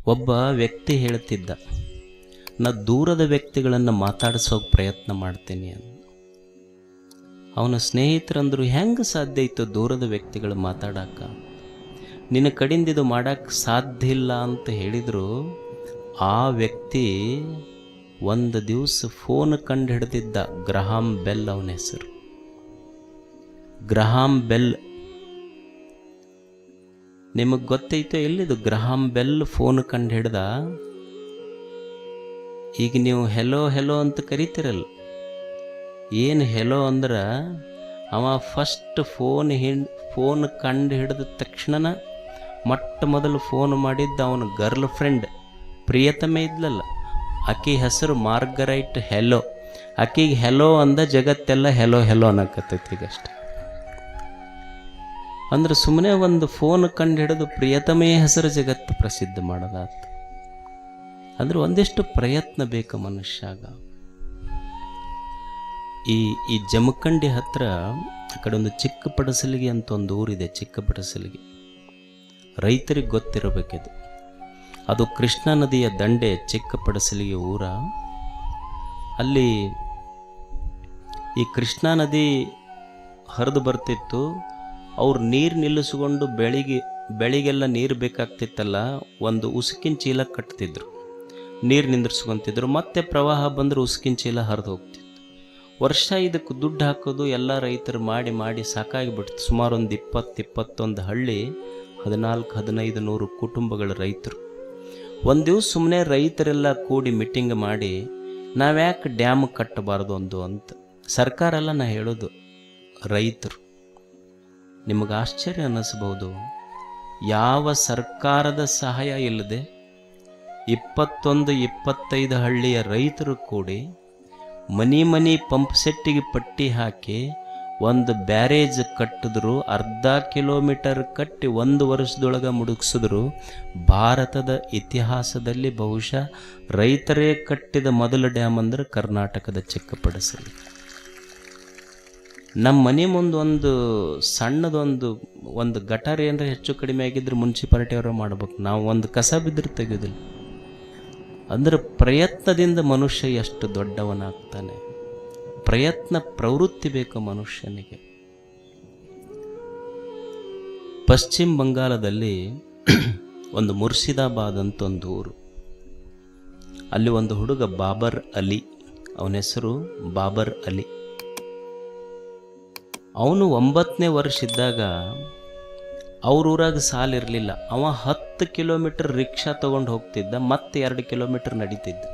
ಒಬ್ಬ ವ್ಯಕ್ತಿ ಹೇಳ್ತಿದ್ದ, ನಾ ದೂರದ ವ್ಯಕ್ತಿಗಳನ್ನು ಮಾತಾಡಿಸೋಕೆ ಪ್ರಯತ್ನ ಮಾಡ್ತೀನಿ ಅಂತ. ಅವನ ಸ್ನೇಹಿತರಂದರು, ಹೆಂಗೆ ಸಾಧ್ಯ ಇತ್ತು ದೂರದ ವ್ಯಕ್ತಿಗಳು ಮಾತಾಡೋಕ? ನಿನ್ನ ಕಡೆಯಿಂದ ಇದು ಮಾಡೋಕ್ಕೆ ಸಾಧ್ಯ ಇಲ್ಲ ಅಂತ ಹೇಳಿದರು. ಆ ವ್ಯಕ್ತಿ ಒಂದು ದಿವಸ ಫೋನ್ ಕಂಡು ಹಿಡ್ದಿದ್ದ. ಗ್ರಹಾಂ ಬೆಲ್ ಅವನ ಹೆಸರು. ಗ್ರಹಾಂ ಬೆಲ್ ನಿಮಗೆ ಗೊತ್ತೈತೋ ಎಲ್ಲಿದು? ಗ್ರಹಾಂ ಬೆಲ್ ಫೋನ್ ಕಂಡು ಹಿಡ್ದ. ಈಗ ನೀವು ಹೆಲೋ ಹೆಲೋ ಅಂತ ಕರಿತೀರಲ್ಲ, ಏನು ಹೆಲೋ ಅಂದ್ರೆ ಅವ ಫಸ್ಟ್ ಫೋನ್ ಕಂಡು ಹಿಡಿದ ತಕ್ಷಣ ಮೊಟ್ಟ ಮೊದಲು ಫೋನ್ ಮಾಡಿದ್ದ ಅವನ ಗರ್ಲ್ ಫ್ರೆಂಡ್ ಪ್ರಿಯತಮೆ ಇದ್ಲಲ್ಲ, ಆಕೆ ಹೆಸರು ಮಾರ್ಗರೈಟ್ ಹೆಲೋ. ಆಕೆಗೆ ಹೆಲೋ ಅಂದ ಜಗತ್ತೆಲ್ಲ ಹೆಲೋ ಹೆಲೋ ಅನ್ನಕತ್ತೈತಿ ಈಗಷ್ಟೆ. ಅಂದ್ರೆ ಸುಮ್ಮನೆ ಒಂದು ಫೋನ್ ಕಂಡು ಹಿಡಿದು ಪ್ರಿಯತಮೇ ಹೆಸರು ಜಗತ್ತು ಪ್ರಸಿದ್ಧ ಮಾಡೋದಾತ. ಅಂದ್ರೆ ಒಂದಿಷ್ಟು ಪ್ರಯತ್ನ ಬೇಕು ಮನುಷ್ಯಾಗ. ಈ ಜಮಖಂಡಿ ಹತ್ರ ಆ ಕಡೆ ಒಂದು ಚಿಕ್ಕ ಪಡಸಲಿಗೆ ಅಂತ ಒಂದು ಊರಿದೆ. ಚಿಕ್ಕ ಪಡಸಲಿಗೆ ರೈತರಿಗೆ ಗೊತ್ತಿರಬೇಕಿದು. ಅದು ಕೃಷ್ಣಾ ನದಿಯ ದಂಡೆ ಚಿಕ್ಕ ಪಡಸಲಿಗೆ ಊರ. ಅಲ್ಲಿ ಈ ಕೃಷ್ಣಾ ನದಿ ಹರಿದು ಬರ್ತಿತ್ತು. ಅವ್ರು ನೀರು ನಿಲ್ಲಿಸ್ಕೊಂಡು ಬೆಳಿಗೆಲ್ಲ ನೀರು ಬೇಕಾಗ್ತಿತ್ತಲ್ಲ, ಒಂದು ಉಸುಕಿನ ಚೀಲ ಕಟ್ತಿದ್ರು, ನೀರು ನಿಂದ್ರಿಸ್ಕೊತಿದ್ರು. ಮತ್ತೆ ಪ್ರವಾಹ ಬಂದರೆ ಉಸುಕಿನ ಚೀಲ ಹರಿದು ಹೋಗ್ತಿತ್ತು. ವರ್ಷ ಇದಕ್ಕೆ ದುಡ್ಡು ಹಾಕೋದು ಎಲ್ಲ ರೈತರು ಮಾಡಿ ಸಾಕಾಗಿಬಿಡ್ತು. ಸುಮಾರು ಒಂದು 20-21 ಹಳ್ಳಿ, 1400-1500 ಕುಟುಂಬಗಳ ರೈತರು. ಒಂದು ದಿವಸ ಸುಮ್ಮನೆ ರೈತರೆಲ್ಲ ಕೂಡಿ ಮೀಟಿಂಗ್ ಮಾಡಿ, ನಾವ್ಯಾಕೆ ಡ್ಯಾಮ್ ಕಟ್ಟಬಾರ್ದು ಅಂತ. ಸರ್ಕಾರ ಎಲ್ಲ ನಾ ಹೇಳೋದು, ರೈತರು. ನಿಮಗೆ ಆಶ್ಚರ್ಯ ಅನ್ನಿಸ್ಬೋದು, ಯಾವ ಸರ್ಕಾರದ ಸಹಾಯ ಇಲ್ಲದೆ 21-25 ಹಳ್ಳಿಯ ರೈತರು ಕೂಡಿ ಮನಿ ಪಂಪ್ ಸೆಟ್ಟಿಗೆ ಪಟ್ಟಿ ಹಾಕಿ ಒಂದು ಬ್ಯಾರೇಜ್ ಕಟ್ಟಿದ್ರು. 1/2 ಕಿಲೋಮೀಟರ್ ಕಟ್ಟಿ 1 ವರ್ಷದೊಳಗೆ ಮುಡುಗಿಸಿದ್ರು. ಭಾರತದ ಇತಿಹಾಸದಲ್ಲಿ ಬಹುಶಃ ರೈತರೇ ಕಟ್ಟಿದ ಮೊದಲ ಡ್ಯಾಮ್ ಅಂದ್ರೆ ಕರ್ನಾಟಕದ ಚಿಕ್ಕಪಡಸಲಿ. ನಮ್ಮ ಮನೆ ಮುಂದೆ ಒಂದು ಸಣ್ಣದೊಂದು ಗಟಾರ ಏನರ ಹೆಚ್ಚು ಕಡಿಮೆ ಆಗಿದ್ರೆ ಮುನ್ಸಿಪಾಲಿಟಿಯವರು ಮಾಡ್ಬೇಕು. ನಾವು ಒಂದು ಕಸ ಬಿದ್ದರೆ ತೆಗೆಯೋದಿಲ್ಲ. ಅಂದ್ರೆ ಪ್ರಯತ್ನದಿಂದ ಮನುಷ್ಯ ಎಷ್ಟು ದೊಡ್ಡವನಾಗ್ತಾನೆ. ಪ್ರಯತ್ನ ಪ್ರವೃತ್ತಿ ಬೇಕು ಮನುಷ್ಯನಿಗೆ. ಪಶ್ಚಿಮ ಬಂಗಾಳದಲ್ಲಿ ಒಂದು ಮುರ್ಷಿದಾಬಾದ್ ಅಂತ ಒಂದು ಊರು. ಅಲ್ಲಿ ಒಂದು ಹುಡುಗ ಬಾಬರ್ ಅಲಿ, ಅವನ ಹೆಸರು ಬಾಬರ್ ಅಲಿ. ಅವನು 9ನೇ ವರ್ಷ ಇದ್ದಾಗ ಅವ್ರೂರಾಗ ಸಾಲಿರಲಿಲ್ಲ. ಅವ 10 ಕಿಲೋಮೀಟರ್ ರಿಕ್ಷಾ ತೊಗೊಂಡು ಹೋಗ್ತಿದ್ದ, ಮತ್ತೆ 2 ಕಿಲೋಮೀಟರ್ ನಡೀತಿದ್ದ.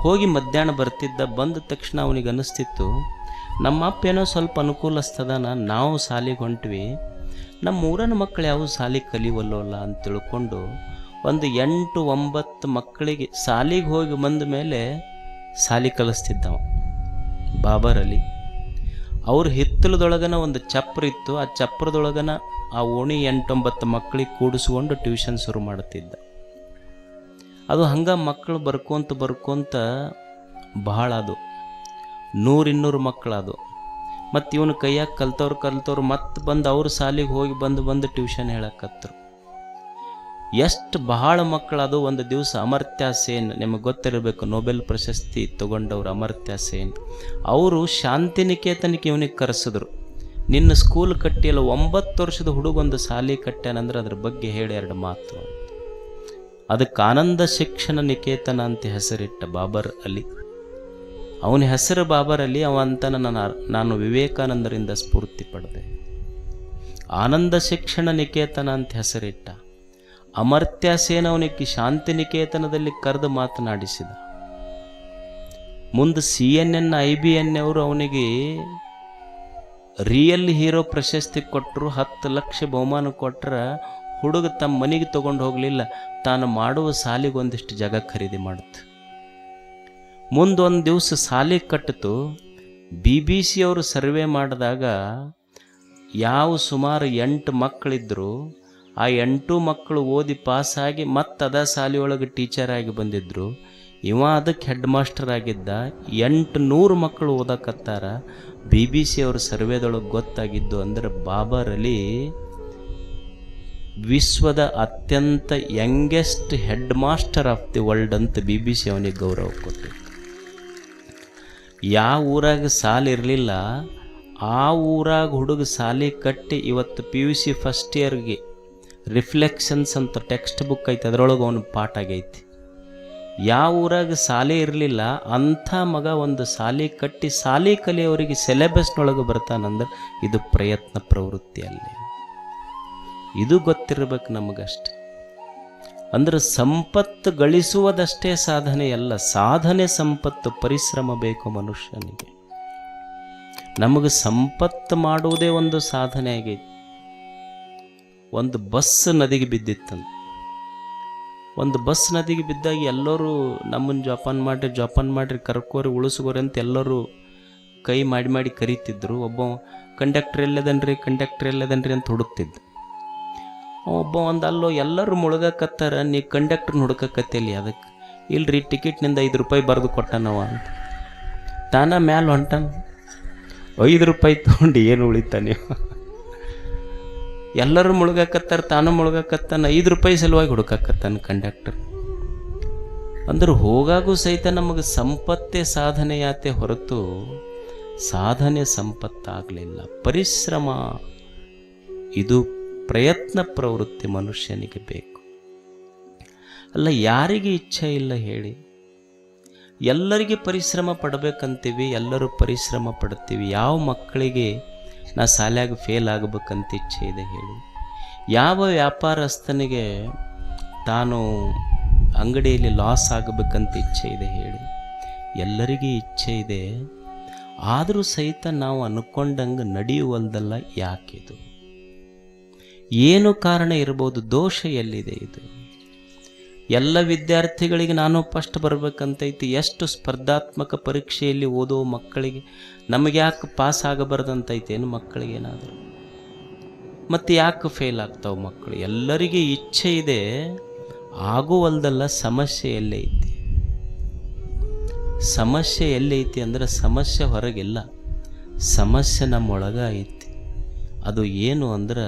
ಹೋಗಿ ಮಧ್ಯಾಹ್ನ ಬರ್ತಿದ್ದ. ಬಂದ ತಕ್ಷಣ ಅವನಿಗೆ ಅನ್ನಿಸ್ತಿತ್ತು, ನಮ್ಮ ಅಪ್ಪ ಏನೋ ಸ್ವಲ್ಪ ಅನುಕೂಲಸ್ತದಾನ, ನಾವು ಸಾಲಿಗೆ ಹೊಂಟ್ವಿ, ನಮ್ಮ ಊರನ ಮಕ್ಕಳು ಯಾವ ಸಾಲಿಗೆ ಕಲಿವಲ್ಲೋಲ್ಲ ಅಂತ ತಿಳ್ಕೊಂಡು ಒಂದು 8-9 ಮಕ್ಕಳಿಗೆ ಸಾಲಿಗೆ ಹೋಗಿ ಬಂದ ಮೇಲೆ ಸಾಲಿ ಕಲಿಸ್ತಿದ್ದವ ಬಾಬರ್ ಅಲಿ. ಅವ್ರ ಹಿತ್ತಲದೊಳಗನ ಒಂದು ಚಪ್ರ ಇತ್ತು. ಆ ಚಪ್ರದೊಳಗನ ಆ ಓಣಿ 8-9 ಮಕ್ಕಳಿಗೆ ಕೂಡಿಸ್ಕೊಂಡು ಟ್ಯೂಷನ್ ಶುರು ಮಾಡ್ತಿದ್ದ. ಅದು ಹಂಗೆ ಮಕ್ಕಳು ಬರ್ಕೊಂತ ಬಹಳ ಅದು 100-200 ಮಕ್ಕಳದು. ಮತ್ತು ಇವನು ಕೈಯಾಗ ಕಲ್ತವ್ರು ಮತ್ತೆ ಬಂದು ಅವ್ರ ಸಾಲಿಗೆ ಹೋಗಿ ಬಂದು ಟ್ಯೂಷನ್ ಹೇಳಕತ್ತರು. ಎಷ್ಟು ಬಹಳ ಮಕ್ಕಳದು. ಒಂದು ದಿವಸ ಅಮರ್ತ್ಯ ಸೇನ್, ನಿಮಗೆ ಗೊತ್ತಿರಬೇಕು, ನೊಬೆಲ್ ಪ್ರಶಸ್ತಿ ತಗೊಂಡವ್ರು ಅಮರ್ತ್ಯ ಸೇನ್. ಅವರು ಶಾಂತಿನಿಕೇತನಕ್ಕೆ ಇವನಿಗೆ ಕರೆಸಿದ್ರು. ನಿನ್ನ ಸ್ಕೂಲ್ ಕಟ್ಟಿಯಲ್ಲ, 9 ವರ್ಷದ ಹುಡುಗೊಂದು ಸಾಲಿ ಕಟ್ಟ್ಯಾನಂದ್ರೆ ಅದ್ರ ಬಗ್ಗೆ ಹೇಳಿ 2 ಮಾತು. ಅದಕ್ಕೆ ಆನಂದ ಶಿಕ್ಷಣ ನಿಕೇತನ ಅಂತ ಹೆಸರಿಟ್ಟ ಬಾಬರ್ ಅಲಿ. ಅವನ ಹೆಸರು ಬಾಬರ್ ಅಲಿ. ಅವ ಅಂತ ನಾನು ವಿವೇಕಾನಂದರಿಂದ ಸ್ಫೂರ್ತಿ ಪಡೆದೆ. ಆನಂದ ಶಿಕ್ಷಣ ನಿಕೇತನ ಅಂತ ಹೆಸರಿಟ್ಟ. ಅಮರ್ತ್ಯ ಸೇನ್ ಅವನಿಗೆ ಶಾಂತಿನಿಕೇತನದಲ್ಲಿ ಕರೆದು ಮಾತನಾಡಿಸಿದ. ಮುಂದೆ CNN, IBN ಅವರು ಅವನಿಗೆ ರಿಯಲ್ ಹೀರೋ ಪ್ರಶಸ್ತಿ ಕೊಟ್ಟರು. 10 ಲಕ್ಷ ಬಹುಮಾನ ಕೊಟ್ಟರೆ ಹುಡುಗ ತಮ್ಮ ಮನೆಗೆ ತೊಗೊಂಡು ಹೋಗಲಿಲ್ಲ, ತಾನು ಮಾಡುವ ಸಾಲಿಗೆ ಒಂದಿಷ್ಟು ಜಾಗ ಖರೀದಿ ಮಾಡಿತು. ಮುಂದೊಂದು ದಿವಸ ಸಾಲಿಗೆ ಕಟ್ಟಿತು. BBC ಅವರು ಸರ್ವೆ ಮಾಡಿದಾಗ ಯಾವ ಸುಮಾರು 8 ಮಕ್ಕಳಿದ್ರು, ಆ 8 ಮಕ್ಕಳು ಓದಿ ಪಾಸಾಗಿ ಮತ್ತೆ ಅದ ಶಾಲೆಯೊಳಗೆ ಟೀಚರ್ ಆಗಿ ಬಂದಿದ್ರು. ಇವ ಅದಕ್ಕೆ ಹೆಡ್ ಮಾಸ್ಟರ್ ಆಗಿದ್ದ. 800 ಮಕ್ಕಳು ಓದಕತ್ತಾರ. BBC ಅವ್ರ ಸರ್ವೇದೊಳಗೆ ಗೊತ್ತಾಗಿದ್ದು ಅಂದ್ರೆ ಬಾಬರ್ ಅಲಿ ವಿಶ್ವದ ಅತ್ಯಂತ youngest head master of the world ಅಂತ BBC ಅವನಿಗೆ ಗೌರವ ಕೊಟ್ಟಿತ್ತು. ಯಾವ ಊರಾಗ ಸಾಲ ಇರಲಿಲ್ಲ ಆ ಊರಾಗ ಹುಡುಗ ಸಾಲಿ ಕಟ್ಟಿ ಇವತ್ತು PUC ಫಸ್ಟ್ ಇಯರ್ಗೆ ರಿಫ್ಲೆಕ್ಷನ್ಸ್ ಅಂತ ಟೆಕ್ಸ್ಟ್ ಬುಕ್ ಐತೆ, ಅದರೊಳಗೆ ಅವನು ಪಾಠ ಆಗೈತಿ. ಯಾವ ಊರಾಗ ಸಾಲಿ ಇರಲಿಲ್ಲ ಅಂಥ ಮಗ ಒಂದು ಸಾಲಿ ಕಟ್ಟಿ ಸಾಲಿ ಕಲಿಯೋರಿಗೆ ಸಿಲೆಬಸ್ನೊಳಗೆ ಬರ್ತಾನಂದ್ರೆ ಇದು ಪ್ರಯತ್ನ ಪ್ರವೃತ್ತಿಯಲ್ಲಿ. ಇದು ಗೊತ್ತಿರಬೇಕು ನಮಗಷ್ಟೆ. ಅಂದ್ರೆ ಸಂಪತ್ತು ಗಳಿಸುವುದಷ್ಟೇ ಸಾಧನೆಯಲ್ಲ, ಸಾಧನೆ ಸಂಪತ್ತು, ಪರಿಶ್ರಮ ಬೇಕು ಮನುಷ್ಯನಿಗೆ. ನಮಗೆ ಸಂಪತ್ತು ಮಾಡುವುದೇ ಒಂದು ಸಾಧನೆ ಆಗೈತಿ. ಒಂದು ಬಸ್ ನದಿಗೆ ಬಿದ್ದಿತ್ತಂತ. ಒಂದು ಬಸ್ ನದಿಗೆ ಬಿದ್ದಾಗ ಎಲ್ಲರೂ ನಮ್ಮನ್ನು ಜೋಪಾನ ಮಾಡಿರಿ ಕರ್ಕೋರಿ ಉಳಿಸ್ಕೋರಿ ಅಂತ ಎಲ್ಲರೂ ಕೈ ಮಾಡಿ ಕರೀತಿದ್ರು. ಒಬ್ಬ ಕಂಡಕ್ಟರ್ ಎಲ್ಲದನ್ರಿ ಅಂತ ಹುಡುಕ್ತಿದ್ದ. ಒಬ್ಬ ಅಲ್ಲೋ ಎಲ್ಲರೂ ಮುಳುಗಕತ್ತಾರ, ನೀ ಕಂಡಕ್ಟ್ರನ್ನ ಹುಡುಕಕತ್ತಿಲ್ಲ. ಅದಕ್ಕೆ ಇಲ್ರಿ ಟಿಕೆಟ್ನಿಂದ ₹5 ಬರೆದು ಕೊಟ್ಟನವ ಅಂತ ತಾನ ಮ್ಯಾಲ ಹೊಂಟಾನ. ₹5 ತೊಗೊಂಡು ಏನು ಉಳಿತಾನೆ? ಎಲ್ಲರೂ ಮುಳುಗಕತ್ತಾರ, ತಾನು ಮುಳುಗಕತ್ತಾನ, ₹5 ಸಲುವಾಗಿ ಹುಡುಕಕತ್ತಾನ ಕಂಡಕ್ಟರ್. ಅಂದ್ರೆ ಹೋಗಾಗೂ ಸಹಿತ ನಮಗೆ ಸಂಪತ್ತೇ ಸಾಧನೆಯಾತೆ ಹೊರತು ಸಾಧನೆ ಸಂಪತ್ತಾಗಲಿಲ್ಲ. ಪರಿಶ್ರಮ, ಇದು ಪ್ರಯತ್ನ ಪ್ರವೃತ್ತಿ ಮನುಷ್ಯನಿಗೆ ಬೇಕು. ಅಲ್ಲ, ಯಾರಿಗೆ ಇಚ್ಛೆ ಇಲ್ಲ ಹೇಳಿ? ಎಲ್ಲರಿಗೆ ಪರಿಶ್ರಮ ಪಡಬೇಕಂತೀವಿ, ಎಲ್ಲರೂ ಪರಿಶ್ರಮ ಪಡ್ತೀವಿ. ಯಾವ ಮಕ್ಕಳಿಗೆ ನಾ ಶಾಲ್ಯಾಗ ಫೇಲ್ ಆಗಬೇಕಂತ ಇಚ್ಛೆ ಇದೆ ಹೇಳಿ? ಯಾವ ವ್ಯಾಪಾರಸ್ಥನಿಗೆ ತಾನು ಅಂಗಡಿಯಲ್ಲಿ ಲಾಸ್ ಆಗಬೇಕಂತ ಇಚ್ಛೆ ಇದೆ ಹೇಳಿ? ಎಲ್ಲರಿಗೂ ಇಚ್ಛೆ ಇದೆ. ಆದರೂ ಸಹಿತ ನಾವು ಅನ್ಕೊಂಡಂಗೆ ನಡೆಯುವಲ್ದಲ್ಲ. ಯಾಕಿದು? ಏನು ಕಾರಣ ಇರ್ಬೋದು? ದೋಷ ಎಲ್ಲಿದೆ? ಇದು ಎಲ್ಲ ವಿದ್ಯಾರ್ಥಿಗಳಿಗೆ ನಾನು ಫಸ್ಟ್ ಬರಬೇಕಂತೈತಿ. ಎಷ್ಟು ಸ್ಪರ್ಧಾತ್ಮಕ ಪರೀಕ್ಷೆಯಲ್ಲಿ ಓದೋ ಮಕ್ಕಳಿಗೆ ನಮಗೆ ಯಾಕೆ ಪಾಸ್ ಆಗಬಾರ್ದಂತೈತಿ? ಏನು ಮಕ್ಕಳಿಗೇನಾದರೂ? ಮತ್ತು ಯಾಕೆ ಫೇಲ್ ಆಗ್ತಾವೆ ಮಕ್ಕಳು? ಎಲ್ಲರಿಗೆ ಇಚ್ಛೆ ಇದೆ, ಆಗುವಲ್ದಲ್ಲ. ಸಮಸ್ಯೆ ಎಲ್ಲೇ ಐತಿ? ಸಮಸ್ಯೆ ಎಲ್ಲೈತಿ ಅಂದರೆ ಸಮಸ್ಯೆ ಹೊರಗಿಲ್ಲ, ಸಮಸ್ಯೆ ನಮ್ಮೊಳಗೆ ಐತಿ. ಅದು ಏನು ಅಂದ್ರೆ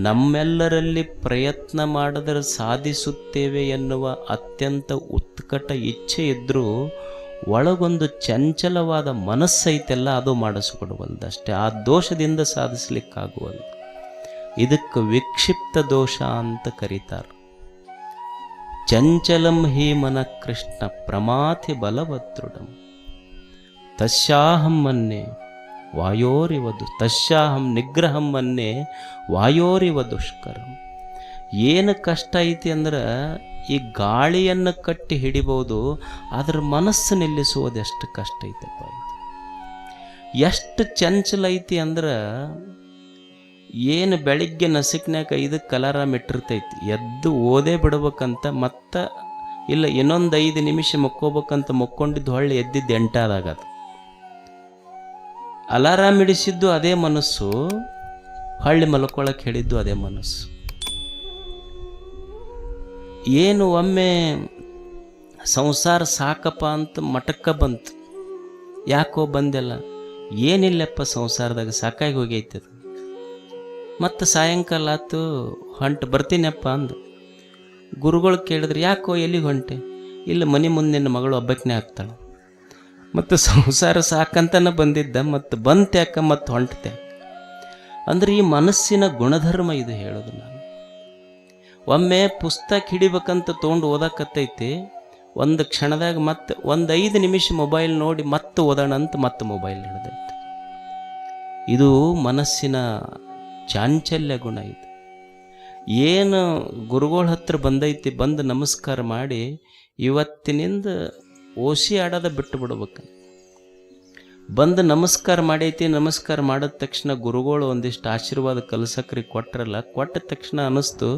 ನಮ್ಮೆಲ್ಲರಲ್ಲಿ ಪ್ರಯತ್ನ ಮಾಡಿದರೆ ಸಾಧಿಸುತ್ತೇವೆ ಎನ್ನುವ ಅತ್ಯಂತ ಉತ್ಕಟ ಇಚ್ಛೆ ಇದ್ದರೂ ಒಳಗೊಂದು ಚಂಚಲವಾದ ಮನಸ್ಸೈತೆಲ್ಲ, ಅದು ಮಾಡಿಸ್ಕೊಡುವಲ್ದಷ್ಟೇ. ಆ ದೋಷದಿಂದ ಸಾಧಿಸ್ಲಿಕ್ಕಾಗುವಲ್ಲ. ಇದಕ್ಕೆ ವಿಕ್ಷಿಪ್ತ ದೋಷ ಅಂತ ಕರೀತಾರೆ. ಚಂಚಲಂ ಹಿ ಮನ ಕೃಷ್ಣ ಪ್ರಮಾಥಿ ಬಲವದೃಢಂ ತಸ್ಯಾಹಂ ಮನ್ನೆ ವಾಯೋರಿವದು ತಸ್ಯಾಹಂ ನಿಗ್ರಹಂ ಮನ್ನೆ ವಾಯೋರಿವ ದುಷ್ಕರಂ. ಏನು ಕಷ್ಟ ಐತಿ ಅಂದ್ರೆ ಈ ಗಾಳಿಯನ್ನು ಕಟ್ಟಿ ಹಿಡಿಬೋದು, ಅದ್ರ ಮನಸ್ಸು ನಿಲ್ಲಿಸುವುದು ಎಷ್ಟು ಕಷ್ಟ ಐತಪ್ಪ. ಎಷ್ಟು ಚಂಚಲ ಐತಿ ಅಂದ್ರೆ ಏನು ಬೆಳಿಗ್ಗೆ ನಸಿಕ್ನಾಗ 5ಕ್ಕೆ ಅಲಾರಾಮ್ ಇಟ್ಟಿರ್ತೈತಿ, ಎದ್ದು ಓದೇ ಬಿಡ್ಬೇಕಂತ, ಮತ್ತು ಇಲ್ಲ ಇನ್ನೊಂದು 5 ನಿಮಿಷ ಮಕ್ಕೋಬೇಕಂತ ಮಕ್ಕೊಂಡಿದ್ದು ಹೊಳ್ಳಿ ಎದ್ದಿದ್ದು 8 ಆದಾಗ. ಅದು ಅಲಾರಾಮ್ ಇಡಿಸಿದ್ದು ಅದೇ ಮನಸ್ಸು, ಹೊಳ್ಳಿ ಮಲ್ಕೊಳಕ್ಕೆ ಹೇಳಿದ್ದು ಅದೇ ಮನಸ್ಸು. ಏನು ಒಮ್ಮೆ ಸಂಸಾರ ಸಾಕಪ್ಪ ಅಂತ ಮಟಕ್ಕ ಬಂತು. ಯಾಕೋ ಬಂದೆಲ್ಲ? ಏನಿಲ್ಲಪ್ಪ ಸಂಸಾರದಾಗ ಸಾಕಾಗಿ ಹೋಗೈತೆ. ಅದು ಮತ್ತು ಸಾಯಂಕಾಲ ಆತು, ಬರ್ತೀನಪ್ಪ ಅಂದು ಗುರುಗಳು ಕೇಳಿದ್ರೆ, ಯಾಕೋ ಎಲ್ಲಿಗೆ ಹೊಂಟೆ? ಇಲ್ಲ, ಮನೆ ಮುಂದೆ ನಿನ್ನ ಮಗಳು ಒಬ್ಬಕ್ಕನೇ ಆಗ್ತಾಳೆ. ಮತ್ತು ಸಂಸಾರ ಸಾಕಂತನ ಬಂದಿದ್ದ, ಮತ್ತು ಬಂತ್ಯಾಕ ಮತ್ತು ಹೊಂಟತೆ ಅಂದ್ರೆ ಈ ಮನಸ್ಸಿನ ಗುಣಧರ್ಮ ಇದು ಹೇಳೋದು. ನಾನು ಒಮ್ಮೆ ಪುಸ್ತಕ ಹಿಡಿಬೇಕಂತ ತೊಗೊಂಡು ಓದಕತ್ತೈತಿ, ಒಂದು ಕ್ಷಣದಾಗ ಮತ್ತೆ ಒಂದು 5 ನಿಮಿಷ ಮೊಬೈಲ್ ನೋಡಿ ಮತ್ತೆ ಓದೋಣ ಅಂತ ಮತ್ತೆ ಮೊಬೈಲ್ ಹಿಡಿದೈತಿ. ಇದು ಮನಸ್ಸಿನ ಚಾಂಚಲ್ಯ ಗುಣ. ಇದು ಏನು ಗುರುಗಳ ಹತ್ರ ಬಂದೈತಿ, ಬಂದು ನಮಸ್ಕಾರ ಮಾಡಿ ಇವತ್ತಿನಿಂದ ಓಸಿ ಆಡೋದ ಬಿಟ್ಟು ಬಿಡ್ಬೇಕು. ಬಂದು ನಮಸ್ಕಾರ ಮಾಡೈತಿ, ನಮಸ್ಕಾರ ಮಾಡಿದ ತಕ್ಷಣ ಗುರುಗಳು ಒಂದಿಷ್ಟು ಆಶೀರ್ವಾದ ಕಲಸಕ್ರಿ ಕೊಟ್ಟರಲ್ಲ, ಕೊಟ್ಟ ತಕ್ಷಣ ಅನ್ನಿಸ್ತು,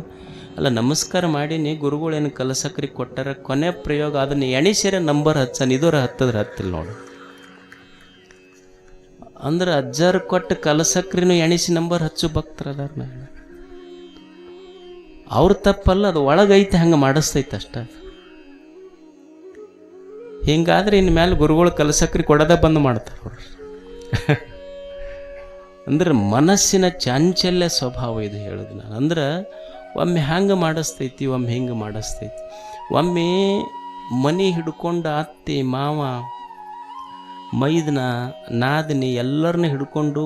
ಅಲ್ಲ ನಮಸ್ಕಾರ ಮಾಡೀನಿ, ಗುರುಗಳೇನು ಕಲಸಕ್ರಿ ಕೊಟ್ಟಾರ, ಕೊನೆ ಪ್ರಯೋಗ ಅದನ್ನು ಎಣಿಸಿರ ನಂಬರ್ ಹಚ್ಚನ, ಇದರ ಹತ್ತದ್ರೆ ಹತ್ತಿಲ್ಲ ನೋಡು. ಅಂದ್ರೆ ಅಜ್ಜಾರು ಕೊಟ್ಟು ಕಲಸಕ್ರಿನೂ ಎಣಿಸಿ ನಂಬರ್ ಹಚ್ಚು ಭಕ್ತರದಾರ. ಅವ್ರ ತಪ್ಪಲ್ಲ, ಅದು ಒಳಗೈತೆ, ಹಂಗೆ ಮಾಡಿಸ್ತೈತೆ ಅಷ್ಟ. ಹಿಂಗಾದ್ರೆ ಇನ್ನು ಮೇಲೆ ಗುರುಗಳು ಕಲಸಕ್ರಿ ಕೊಡೋದ ಬಂದು ಮಾಡ್ತಾರೆ ಅವ್ರು. ಅಂದ್ರೆ ಮನಸ್ಸಿನ ಚಾಂಚಲ್ಯ ಸ್ವಭಾವ ಇದು ಹೇಳೋದು ನಾನು. ಅಂದ್ರೆ ಒಮ್ಮೆ ಹಂಗೆ ಮಾಡಿಸ್ತೈತಿ, ಒಮ್ಮೆ ಹಿಂಗೆ ಮಾಡಿಸ್ತೈತಿ. ಒಮ್ಮೆ ಮನೆ ಹಿಡ್ಕೊಂಡು ಅತ್ತಿ ಮಾವ ಮೈದನ ನಾದಿನಿ ಎಲ್ಲರನ್ನ ಹಿಡ್ಕೊಂಡು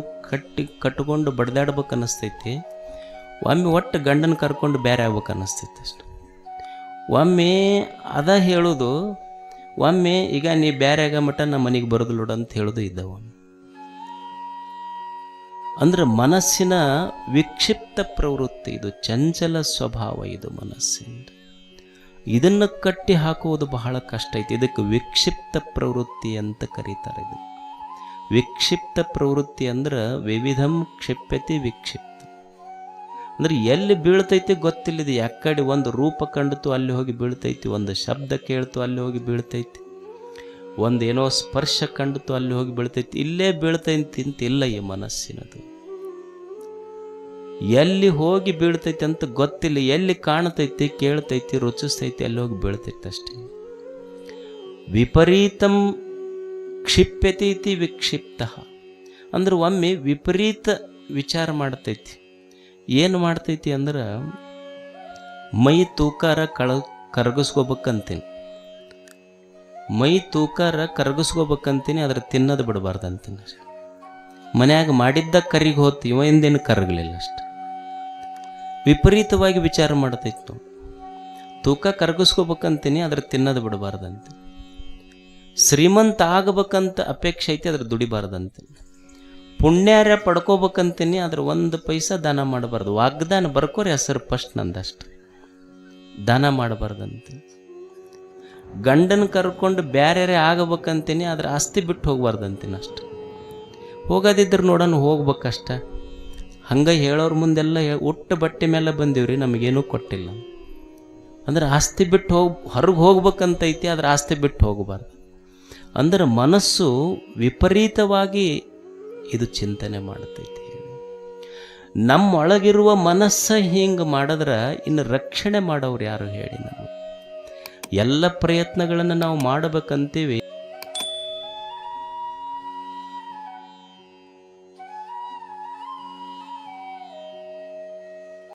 ಕಟ್ಕೊಂಡು ಬಡ್ದಾಡ್ಬೇಕು ಅನ್ನಿಸ್ತೈತಿ. ಒಮ್ಮೆ ಒಟ್ಟು ಗಂಡನ ಕರ್ಕೊಂಡು ಬೇರೆ ಆಗ್ಬೇಕು ಅನ್ನಿಸ್ತೈತಿ ಅಷ್ಟು. ಒಮ್ಮೆ ಅದ ಹೇಳೋದು, ಒಮ್ಮೆ ಈಗ ನೀ ಬೇರೆ ಆಗ ಮಟ್ಟ ನಮ್ಮ ಮನೆಗೆ ಬರೋದು ನೋಡು ಅಂತ ಹೇಳೋದು ಇದ್ದಾವ. ಅಂದ್ರೆ ಮನಸ್ಸಿನ ವಿಕ್ಷಿಪ್ತ ಪ್ರವೃತ್ತಿ ಇದು, ಚಂಚಲ ಸ್ವಭಾವ ಇದು ಮನಸ್ಸಿಂದ. ಇದನ್ನು ಕಟ್ಟಿ ಹಾಕುವುದು ಬಹಳ ಕಷ್ಟ ಐತಿ. ಇದಕ್ಕೆ ವಿಕ್ಷಿಪ್ತ ಪ್ರವೃತ್ತಿ ಅಂತ ಕರೀತಾರೆ. ಇದು ವಿಕ್ಷಿಪ್ತ ಪ್ರವೃತ್ತಿ ಅಂದ್ರೆ ವಿವಿಧಂ ಕ್ಷಿಪ್ಯತಿ ವಿಕ್ಷಿಪ್ತ ಅಂದ್ರೆ ಎಲ್ಲಿ ಬೀಳ್ತೈತಿ ಗೊತ್ತಿಲ್ಲದೆ, ಯಾಕಡೆ ಒಂದು ರೂಪ ಕಂಡಿತು ಅಲ್ಲಿ ಹೋಗಿ ಬೀಳ್ತೈತಿ, ಒಂದು ಶಬ್ದ ಕೇಳ್ತು ಅಲ್ಲಿ ಹೋಗಿ ಬೀಳ್ತೈತಿ, ಒಂದು ಏನೋ ಸ್ಪರ್ಶ ಕಂಡಿತು ಅಲ್ಲಿ ಹೋಗಿ ಬೀಳ್ತೈತಿ, ಇಲ್ಲೇ ಬೀಳ್ತೈತಿ ಅಂತಿಲ್ಲ ಈ ಮನಸ್ಸಿನದು. ಎಲ್ಲಿ ಹೋಗಿ ಬೀಳ್ತೈತಿ ಅಂತ ಗೊತ್ತಿಲ್ಲ, ಎಲ್ಲಿ ಕಾಣ್ತೈತಿ ಕೇಳ್ತೈತಿ ರುಚಿಸ್ತೈತಿ ಅಲ್ಲಿ ಹೋಗಿ ಬೀಳ್ತೈತಿ ಅಷ್ಟೇ. ವಿಪರೀತಂ ಕ್ಷಿಪ್ಯತೀತಿ ವಿಕ್ಷಿಪ್ತ ಅಂದ್ರೆ ಒಮ್ಮೆ ವಿಪರೀತ ವಿಚಾರ ಮಾಡ್ತೈತಿ. ಏನು ಮಾಡ್ತೈತಿ ಅಂದ್ರೆ ಮೈ ತೂಕಾರ ಕರಗಿಸ್ಕೋಬೇಕಂತೀನಿ, ಮೈ ತೂಕಾರ ಕರಗಿಸ್ಕೋಬೇಕಂತೀನಿ, ಅದ್ರ ತಿನ್ನೋದು ಬಿಡಬಾರ್ದಂತೀನಿ. ಮನ್ಯಾಗ ಮಾಡಿದ್ದ ಕರಿಗೆ ಹೋತು, ಇವ ಹಿಂದೇನು ಕರಗಲಿಲ್ಲ ಅಷ್ಟು. ವಿಪರೀತವಾಗಿ ವಿಚಾರ ಮಾಡ್ತೈತಿ ನಾವು. ತೂಕ ಕರಗಿಸ್ಕೋಬೇಕಂತೀನಿ, ಅದ್ರ ತಿನ್ನೋದು ಬಿಡಬಾರ್ದಂತ. ಶ್ರೀಮಂತ ಆಗಬೇಕಂತ ಅಪೇಕ್ಷೆ ಐತಿ, ಅದ್ರ ದುಡಿಬಾರ್ದಂತೀನಿ. ಪುಣ್ಯಾರ್ಯ ಪಡ್ಕೋಬೇಕಂತೀನಿ, ಅದ್ರ ಒಂದು ಪೈಸಾ ದಾನ ಮಾಡಬಾರ್ದು. ವಾಗ್ದಾನ ಬರ್ಕೋರಿ ಹೆಸರು ಫಸ್ಟ್ ನಂದಷ್ಟು, ದಾನ ಮಾಡಬಾರ್ದಂತ. ಗಂಡನ ಕರ್ಕೊಂಡು ಬ್ಯಾರ್ಯಾರೆ ಆಗಬೇಕಂತೀನಿ, ಅದ್ರ ಆಸ್ತಿ ಬಿಟ್ಟು ಹೋಗ್ಬಾರ್ದಂತೀನಿ ಅಷ್ಟು. ಹೋಗೋದಿದ್ರೆ ನೋಡೋಣ ಹೋಗ್ಬೇಕಷ್ಟ. ಹಂಗೆ ಹೇಳೋರ ಮುಂದೆಲ್ಲ ಉಟ್ಟು ಬಟ್ಟೆ ಮೇಲೆ ಬಂದೀವ್ರಿ, ನಮಗೇನೂ ಕೊಟ್ಟಿಲ್ಲ ಅಂದ್ರೆ ಆಸ್ತಿ ಬಿಟ್ಟು ಹೊರಗೆ ಹೋಗ್ಬೇಕಂತೈತಿ, ಅದ್ರ ಆಸ್ತಿ ಬಿಟ್ಟು ಹೋಗಬಾರ್ದು. ಅಂದ್ರೆ ಮನಸ್ಸು ವಿಪರೀತವಾಗಿ ಇದು ಚಿಂತನೆ ಮಾಡ್ತೈತಿ. ನಮ್ಮೊಳಗಿರುವ ಮನಸ್ಸು ಹಿಂಗೆ ಮಾಡಿದ್ರೆ ಇನ್ನು ರಕ್ಷಣೆ ಮಾಡೋರು ಯಾರು ಹೇಳಿ? ನಾವು ಎಲ್ಲ ಪ್ರಯತ್ನಗಳನ್ನು ನಾವು ಮಾಡಬೇಕಂತೀವಿ,